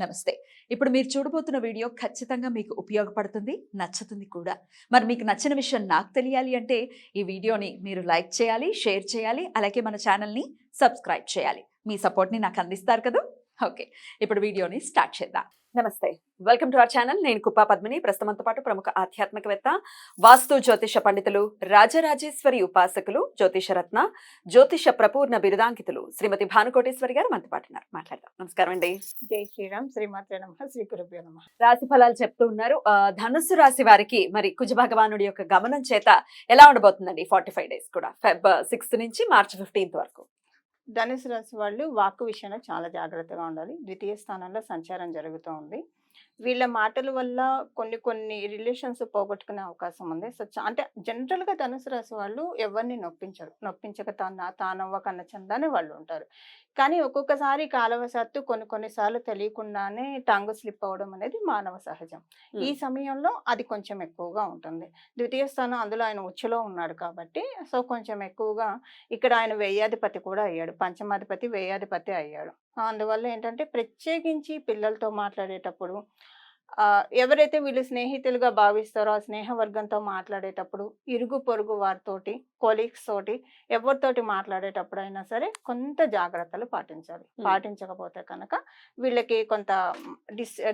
నమస్తే. ఇప్పుడు మీరు చూడబోతున్న వీడియో ఖచ్చితంగా మీకు ఉపయోగపడుతుంది, నచ్చుతుంది కూడా. మరి మీకు నచ్చిన విషయం నాకు తెలియాలి అంటే ఈ వీడియోని మీరు లైక్ చేయాలి, షేర్ చేయాలి, అలాగే మన ఛానల్‌ని సబ్స్క్రైబ్ చేయాలి. మీ సపోర్ట్‌ని నాకు అందిస్తారు కదూ! ఓకే. ఇప్పుడు వీడియోని స్టార్ట్ చేద్దాం. నమస్తే. Welcome to our channel. నేను కుప్పా పద్మిని. ప్రస్తుతంతో పాటు ప్రముఖ ఆధ్యాత్మికవేత్త, వాస్తు జ్యోతిష పండితులు, రాజరాజేశ్వరి ఉపాసకులు, జ్యోతిష రత్న, జ్యోతిష ప్రపూర్ణ బిరుదాంకితులు శ్రీమతి భానుకోటేశ్వరి గారు మనతో పాటు ఉన్నారు. మాట్లాడదాం. నమస్కారం అండి. జై శ్రీరామ్. శ్రీమాత్రే నమః. శ్రీ గురుభ్యో నమః. రాశి ఫలాలు చెప్తూ ఉన్నారు. ధనుస్సు రాశి వారికి మరి కుజ భగవానుడి యొక్క గమనం చేత ఎలా ఉండబోతుందండి 45 డేస్ కూడా? ఫెబ్ 6 నుంచి మార్చ్ 15 వరకు. ధనుసు రాశి వాళ్ళు వాక్కు విషయంలో చాలా జాగ్రత్తగా ఉండాలి. ద్వితీయ స్థానంలో సంచారం జరుగుతూ ఉంది. వీళ్ళ మాటల వల్ల కొన్ని రిలేషన్స్ పోగొట్టుకునే అవకాశం ఉంది. సో అంటే జనరల్గా ధనుసు రాశి వాళ్ళు ఎవరిని నొప్పించరు. నొప్పించక తానవ్వ కన్న చందానే వాళ్ళు ఉంటారు. కానీ ఒక్కొక్కసారి కాలవశాత్తు కొన్నిసార్లు తెలియకుండానే టంగ్ స్లిప్ అవ్వడం అనేది మానవ సహజం. ఈ సమయంలో అది కొంచెం ఎక్కువగా ఉంటుంది. ద్వితీయ స్థానం అందులో ఆయన ఉచ్చులో ఉన్నాడు కాబట్టి సో కొంచెం ఎక్కువగా ఇక్కడ ఆయన వ్యయాధిపతి కూడా అయ్యాడు. పంచమాధిపతి వ్యయాధిపతి అయ్యాడు. అందువల్ల ఏంటంటే ప్రత్యేకించి పిల్లలతో మాట్లాడేటప్పుడు ఎవరైతే వీళ్ళు స్నేహితులుగా భావిస్తారో ఆ స్నేహ వర్గంతో మాట్లాడేటప్పుడు ఇరుగు పొరుగు వారితోటి, కొలీగ్స్ తోటి, ఎవరితోటి మాట్లాడేటప్పుడు అయినా సరే కొంత జాగ్రత్తలు పాటించాలి. పాటించకపోతే కనుక వీళ్ళకి కొంత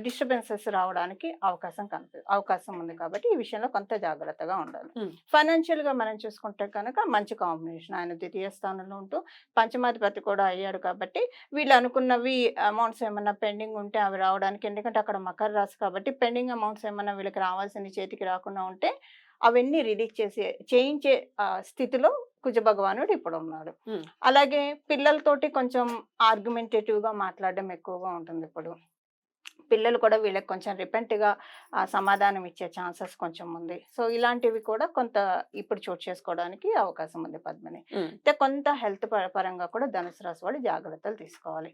డిస్టర్బెన్సెస్ రావడానికి అవకాశం ఉంది. కాబట్టి ఈ విషయంలో కొంత జాగ్రత్తగా ఉండాలి. ఫైనాన్షియల్ గా మనం చూసుకుంటే కనుక మంచి కాంబినేషన్. ఆయన ద్వితీయ స్థానంలో ఉంటూ పంచమాధిపతి కూడా అయ్యాడు కాబట్టి వీళ్ళు అనుకున్నవి అమౌంట్స్ ఏమన్నా పెండింగ్ ఉంటే అవి రావడానికి, ఎందుకంటే అక్కడ మకర రాశి కాబట్టి పెండింగ్ అమౌంట్స్ ఏమన్నా వీళ్ళకి రావాల్సిన చేతికి రాకుండా ఉంటే అవన్నీ రిలీజ్ చేయించే స్థితిలో కుజ భగవానుడు ఇప్పుడు ఉన్నాడు. అలాగే పిల్లలతోటి కొంచెం ఆర్గ్యుమెంటేటివ్ గా మాట్లాడడం ఎక్కువగా ఉంటుంది. ఇప్పుడు పిల్లలు కూడా వీళ్ళకి కొంచెం రిపెంట్గా సమాధానం ఇచ్చే ఛాన్సెస్ కొంచెం ఉంది. సో ఇలాంటివి కూడా కొంత ఇప్పుడు చోటు చేసుకోవడానికి అవకాశం ఉంది పద్మిని. అయితే కొంత హెల్త్ పరంగా కూడా ధనుసు రాశి వాళ్ళు జాగ్రత్తలు తీసుకోవాలి.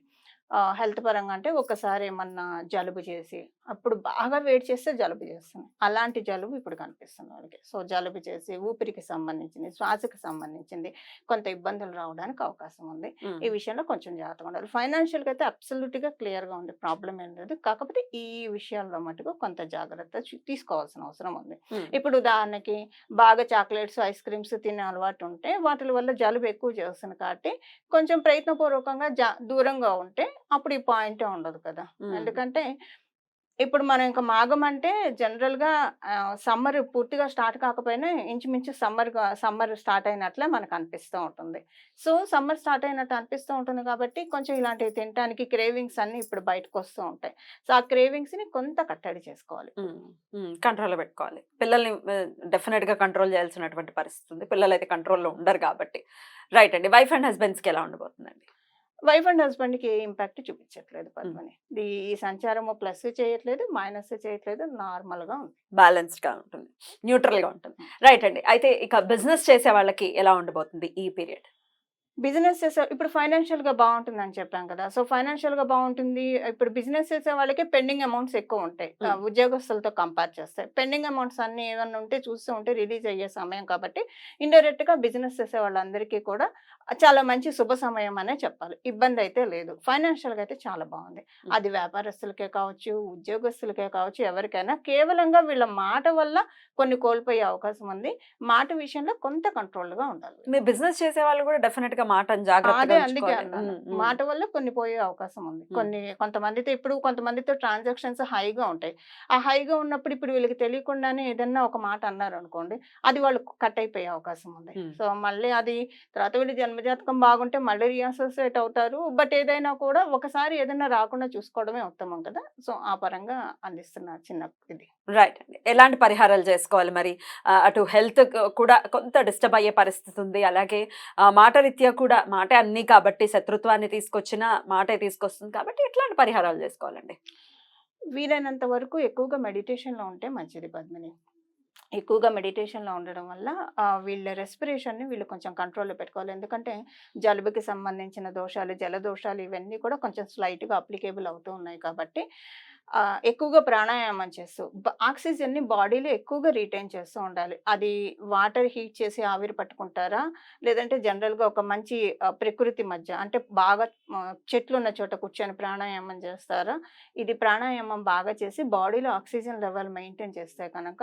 హెల్త్ పరంగా అంటే ఒకసారి ఏమన్నా జలుబు చేసి, అప్పుడు బాగా వేడి చేస్తే జలుబు చేస్తుంది. అలాంటి జలుబు ఇప్పుడు కనిపిస్తుంది వాళ్ళకి. సో జలుబు చేసి ఊపిరికి సంబంధించింది, శ్వాసకి సంబంధించింది కొంత ఇబ్బందులు రావడానికి అవకాశం ఉంది. ఈ విషయంలో కొంచెం జాగ్రత్తగా ఉండాలి. ఫైనాన్షియల్గా అయితే అబ్సల్యూట్గా క్లియర్గా ఉంది, ప్రాబ్లం ఏం లేదు. కాకపోతే ఈ విషయాల్లో మటుకు కొంత జాగ్రత్త తీసుకోవాల్సిన అవసరం ఉంది. ఇప్పుడు ఉదాహరణకి బాగా చాక్లెట్స్, ఐస్ క్రీమ్స్ తినే అలవాటు ఉంటే వాటి వల్ల జలుబు ఎక్కువ చేస్తుంది కాబట్టి కొంచెం ప్రయత్నపూర్వకంగా దూరంగా ఉంటే అప్పుడు ఈ పాయింటే ఉండదు కదా. ఎందుకంటే ఇప్పుడు మనం ఇంకా మాఘం అంటే జనరల్గా సమ్మర్ పూర్తిగా స్టార్ట్ కాకపోయినా ఇంచుమించు సమ్మర్ స్టార్ట్ అయినట్లే మనకు అనిపిస్తూ ఉంటుంది. సో సమ్మర్ స్టార్ట్ అయినట్టు అనిపిస్తూ ఉంటుంది కాబట్టి కొంచెం ఇలాంటివి తినడానికి క్రేవింగ్స్ అన్ని ఇప్పుడు బయటకు వస్తూ ఉంటాయి. సో ఆ క్రేవింగ్స్ని కొంత కట్టడి చేసుకోవాలి, కంట్రోల్లో పెట్టుకోవాలి. పిల్లల్ని డెఫినెట్గా కంట్రోల్ చేయాల్సినటువంటి పరిస్థితి ఉంది. పిల్లలు అయితే కంట్రోల్లో ఉండరు కాబట్టి. రైట్ అండి. వైఫ్ అండ్ హస్బెండ్స్కి ఎలా ఉండబోతుందండి? వైఫ్ అండ్ హస్బెండ్కి ఏ ఇంపాక్ట్ చూపించట్లేదు పద్మని. ఈ సంచారము ప్లస్ చేయట్లేదు, మైనస్ చేయట్లేదు, నార్మల్గా ఉంది, బ్యాలెన్స్డ్గా ఉంటుంది, న్యూట్రల్గా ఉంటుంది. రైట్ అండి. అయితే ఇక బిజినెస్ చేసే వాళ్ళకి ఎలా ఉండబోతుంది ఈ పీరియడ్? బిజినెస్ చేసే ఇప్పుడు ఫైనాన్షియల్గా బాగుంటుందని చెప్పాం కదా. సో ఫైనాన్షియల్గా బాగుంటుంది. ఇప్పుడు బిజినెస్ చేసే వాళ్ళకి పెండింగ్ అమౌంట్స్ ఎక్కువ ఉంటాయి ఉద్యోగస్తులతో కంపేర్ చేస్తే. పెండింగ్ అమౌంట్స్ అన్ని ఏమన్నా ఉంటే చూస్తూ ఉంటే రిలీజ్ అయ్యే సమయం కాబట్టి ఇండైరెక్ట్గా బిజినెస్ చేసే వాళ్ళందరికీ కూడా చాలా మంచి శుభ సమయం అనే చెప్పాలి. ఇబ్బంది అయితే లేదు. ఫైనాన్షియల్గా అయితే చాలా బాగుంది. అది వ్యాపారస్తులకే కావచ్చు, ఉద్యోగస్తులకే కావచ్చు, ఎవరికైనా కేవలంగా వీళ్ళ మాట వల్ల కొన్ని కోల్పోయే అవకాశం ఉంది. మాట విషయంలో కొంత కంట్రోల్గా ఉండాలి. మీరు బిజినెస్ చేసే వాళ్ళు కూడా డెఫినెట్ గా మాట అదే జాగ్రత్తగా అందుకే ఉంచుకోవాలి. అన్నాను. మాట వల్ల కొన్ని పోయే అవకాశం ఉంది. కొంతమందితో ట్రాన్సాక్షన్స్ హైగా ఉంటాయి. ఆ హైగా ఉన్నప్పుడు ఇప్పుడు వీళ్ళకి తెలియకుండానే ఏదన్నా ఒక మాట అన్నారు అనుకోండి, అది వాళ్ళు కట్ అయిపోయే అవకాశం ఉంది. సో మళ్ళీ అది తర్వాత వీళ్ళు జన్మజాతకం బాగుంటే మళ్ళీ రీఅసోసియేట్ అవుతారు. బట్ ఏదైనా కూడా ఒకసారి ఏదైనా రాకుండా చూసుకోవడమే ఉత్తమం కదా. సో ఆ పరంగా అందిస్తున్న చిన్న ఇది. రైట్ అండి. ఎలాంటి పరిహారాలు చేసుకోవాలి మరి? అటు హెల్త్ కూడా కొంత డిస్టర్బ్ అయ్యే పరిస్థితి ఉంది. అలాగే మాట రీత్యా కూడా మాటే అన్నీ కాబట్టి, శత్రుత్వాన్ని తీసుకొచ్చిన మాటే తీసుకొస్తుంది కాబట్టి ఎట్లాంటి పరిహారాలు చేసుకోవాలండి? వీలైనంత వరకు ఎక్కువగా మెడిటేషన్లో ఉంటే మంచిది పద్మిని. ఎక్కువగా మెడిటేషన్లో ఉండడం వల్ల వీళ్ళ రెస్పిరేషన్ని వీళ్ళు కొంచెం కంట్రోల్లో పెట్టుకోవాలి. ఎందుకంటే జలుబుకి సంబంధించిన దోషాలు, జలదోషాలు ఇవన్నీ కూడా కొంచెం స్లైట్గా అప్లికేబుల్ అవుతూ ఉన్నాయి కాబట్టి ఎక్కువగా ప్రాణాయామం చేస్తూ ఆక్సిజన్ ని బాడీలో ఎక్కువగా రిటైన్ చేస్తూ ఉండాలి. అది వాటర్ హీట్ చేసి ఆవిరి పట్టుకుంటారా, లేదంటే జనరల్ గా ఒక మంచి ప్రకృతి మధ్య అంటే బాగా చెట్లు ఉన్న చోట కూర్చొని ప్రాణాయామం చేస్తారా? ఇది ప్రాణాయామం బాగా చేసి బాడీలో ఆక్సిజన్ లెవెల్ మెయింటైన్ చేస్తే కనుక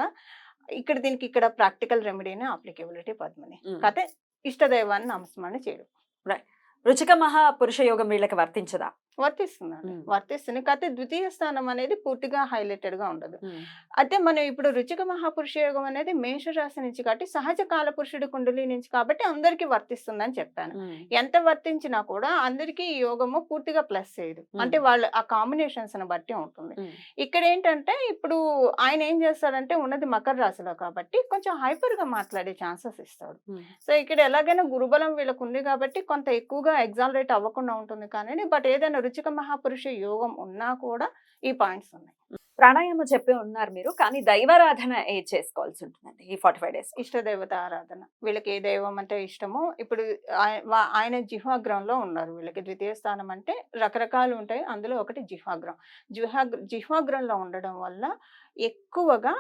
దీనికి ఇక్కడ ప్రాక్టికల్ రెమెడీనే అప్లికేబిలిటీ పద్మిని. కాకపోతే ఇష్టదైవాన్ని నామస్మరణ చేయడం. రైట్. రుచిక మహా పురుష యోగం వీళ్ళకి వర్తించదా? వర్తిస్తుందండి. వర్తిస్తుంది. కాకపోతే ద్వితీయ స్థానం అనేది పూర్తిగా హైలైటెడ్ గా ఉండదు. అయితే మనం ఇప్పుడు రుచిక మహాపురుష యోగం అనేది మేషరాశి నుంచి కాబట్టి సహజ కాల పురుషుడి కుండలి నుంచి కాబట్టి అందరికీ వర్తిస్తుందని చెప్పాను. ఎంత వర్తించినా కూడా అందరికీ ఈ యోగము పూర్తిగా ప్లస్ చేయదు. అంటే వాళ్ళు ఆ కాంబినేషన్స్ ని బట్టి ఉంటుంది. ఇక్కడ ఏంటంటే ఇప్పుడు ఆయన ఏం చేస్తాడంటే ఉన్నది మకర రాశిలో కాబట్టి కొంచెం హైపర్ గా మాట్లాడే ఛాన్సెస్ ఇస్తాడు. సో ఇక్కడ ఎలాగైనా గురుబలం వీళ్ళకు ఉంది కాబట్టి కొంత ఎక్కువగా ఎగ్జాలరేట్ అవ్వకుండా ఉంటుంది కానీ బట్ ఏదైనా రుచిక మహాపురుష యోగం ఉన్నా కూడా ఈ పాయింట్స్ ఉన్నాయి. ప్రాణాయామం చెప్పి ఉన్నారు మీరు, కానీ దైవారాధన ఏది చేసుకోవాల్సి ఉంటుందండి ఈ 45 days? ఇష్టదేవత ఆరాధన. వీళ్ళకి ఏ దైవం అంటే ఇష్టమో ఇప్పుడు ఆయన జిహ్వాగ్రంలో ఉన్నారు. వీళ్ళకి ద్వితీయ స్థానం అంటే రకరకాలు ఉంటాయి. అందులో ఒకటి జిహ్వాగ్రం. జిహ్వాగ్రంలో ఉండడం వల్ల ఎక్కువగా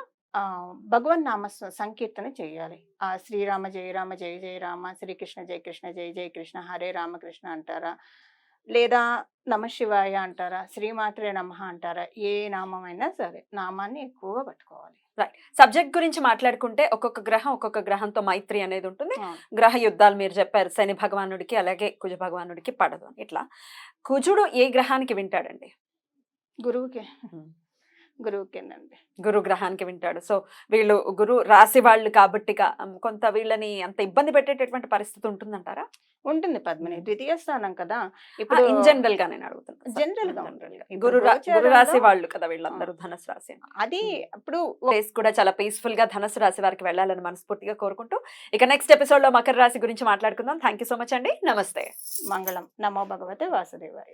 భగవన్ నామ సంకీర్తన చేయాలి. శ్రీరామ జయ రామ జయ జయ రామ, శ్రీకృష్ణ జయ కృష్ణ జయ జయ కృష్ణ, హరే రామకృష్ణ అంటారా, లేదా నమ శివాయ అంటారా, శ్రీమాత్రే నమః అంటారా, ఏ నామం అయినా సరే నామాన్ని ఎక్కువగా పట్టుకోవాలి. రైట్. సబ్జెక్ట్ గురించి మాట్లాడుకుంటే ఒక్కొక్క గ్రహంతో మైత్రి అనేది ఉంటుంది. గ్రహ యుద్ధాలు మీరు చెప్పారు, శని భగవానుడికి అలాగే కుజ భగవానుడికి పడదు అని. ఇట్లా కుజుడు ఏ గ్రహానికి వింటాడండి? గురువుకేనండి. గురు గ్రహానికి వింటాడు. సో వీళ్ళు గురు రాశి వాళ్ళు కాబట్టి కొంత వీళ్ళని అంత ఇబ్బంది పెట్టేటటువంటి పరిస్థితి ఉంటుందంటారా? ఉంటుంది పద్మిని. ద్వితీయ స్థానం కదా. ఇప్పుడు ఇన్ జనరల్ గా నేను అడుగుతున్నాను. జనరల్ గా ఉంటుంది. గురు రాశి వాళ్ళు కదా వీళ్ళందరూ, ధనుసు రాశి. అది ఇప్పుడు కూడా చాలా పీస్ఫుల్ గా ధనుసు రాశి వారికి వెళ్ళాలని మనస్ఫూర్తిగా కోరుకుంటూ ఇక నెక్స్ట్ ఎపిసోడ్ లో మకర రాశి గురించి మాట్లాడుకుందాం. థ్యాంక్ యూ సో మచ్ అండి. నమస్తే. మంగళం. నమో భగవతే వాసుదేవాయ.